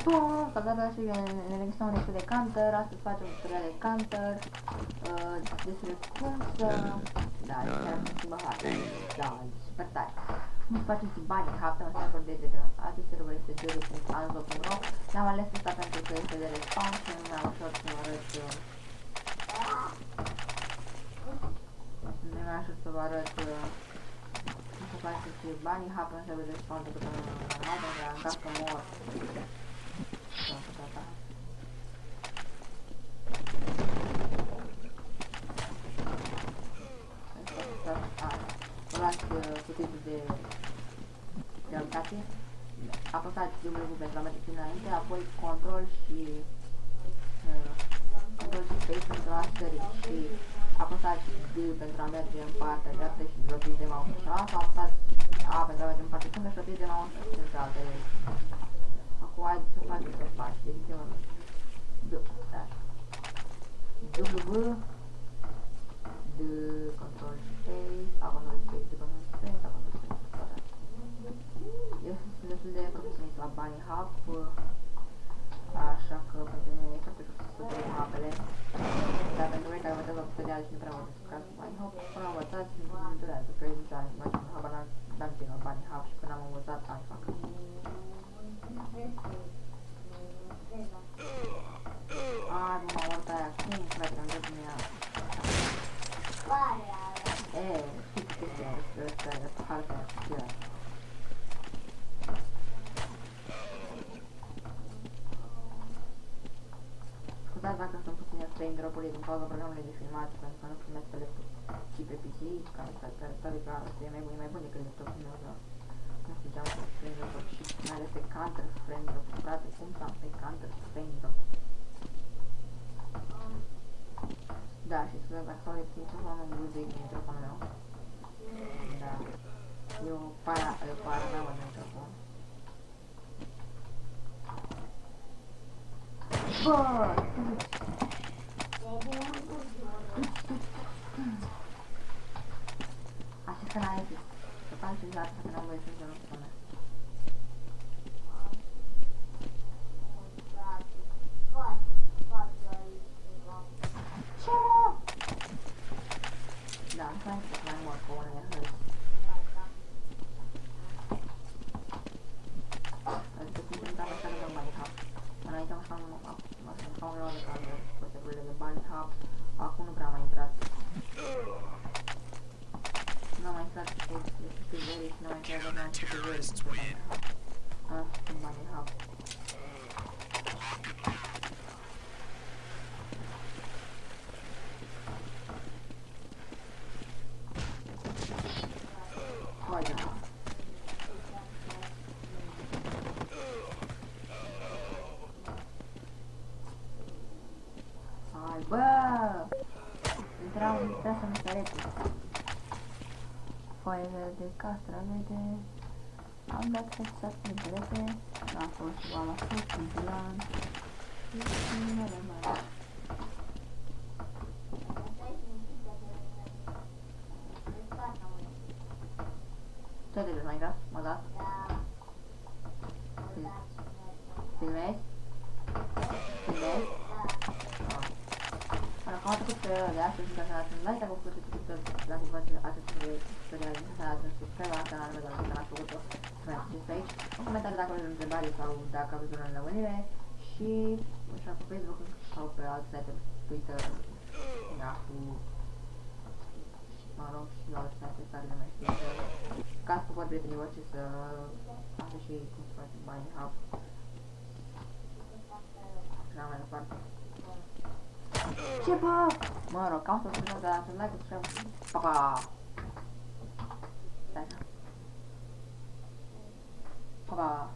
Bun, salutare și ne regăsim un de Counter. Astăzi facem un tutorial de Counter despre cum să... Da, chiar am schimbat harta. Da, super tare. Cum să faceți bani în harta, un server de acest server este juri.anzo.ro. L-am ales ăsta pentru că este de respawn și nu mai ușor să vă arăt... Nu mai ușor să vă arăt cum să faceți bani în harta, un server de respawn pentru că nu am dat, am dat să mor. Luați cutitul de aplicație, apăsați W pentru a merge înainte, apoi control și space pentru a sări și apăsați D pentru a merge în partea dreaptă și rotiți de mouse așa, sau apăsați A pentru a merge în partea stângă și rotiți de mouse și între altele. Acum haideți să faceți o pași, deci W D control space, control space, D control space, control space. Eu sunt destul de profesionist la Bunny Hop, așa că pentru mine e foarte ușor să trec mapele. Dar pentru voi care învățați la tutorial și nu prea vă descurcați cu Bunny Hop, până am învățat nu durează, că eu nici nu facem habar n-am timp la Bunny Hop și până am învățat am fac. Ai, mă, orta aia, cum frate, am dat din ea? Știi ce chestia este ăsta, e harta aia, știu aia. Scuzați dacă sunt puține frame drop-uri din cauza programului de filmat, pentru că nu filmez pe laptop, ci pe PC, care pare că asta e mai bun decât laptopul meu, dar nu știu ce am făcut frame drop-uri și mai ales pe Counter frame drop, frate, cum să am pe Counter frame drop? Da, și scuzați dacă stau de microfonul în buzic din microfonul meu. Da. Eu para mea în microfon. Bă! Așa că n-ai zis. Să faci și viața că n-am voie să zic în mea. Ce mă? Da, nu mai să mai mor cu unele hări. Adică cum se întâmplă așa de Bunny Hop. Înainte am stat un rol de care cu serverele de Bunny Hop. Acum nu prea am mai intrat. Nu am mai intrat cu serverii și nu am mai intrat doar cu serverii cu Bunny Hop. Asta cu Bunny Hop. Bă! Intra să-mi săreți. Foaie de castravete. Am dat să se perete. A fost oala sus, un plan. Și numele mai. Ce te mai gras? Mă dat? Filmezi? Filmezi? Am făcut tutorialul de astăzi, dacă n-ați un like, dacă vă plăcut dacă vă face acest tutorial, să dați un subscribe la canalul meu, dacă n-ați făcut-o, să mai faceți aici, în comentarii dacă aveți întrebare sau dacă aveți o înlămânire și așa pe Facebook sau pe alte site, Twitter, Yahoo, mă rog, și alte site care le mai știu, ca să văd prietenii voștri să afle și cum să faceți Bunny Hop. Și la mai departe. Ce bă? Mă rog, cam să spunem de la like, subscribe. Pa, pa! Stai așa. Pa, pa!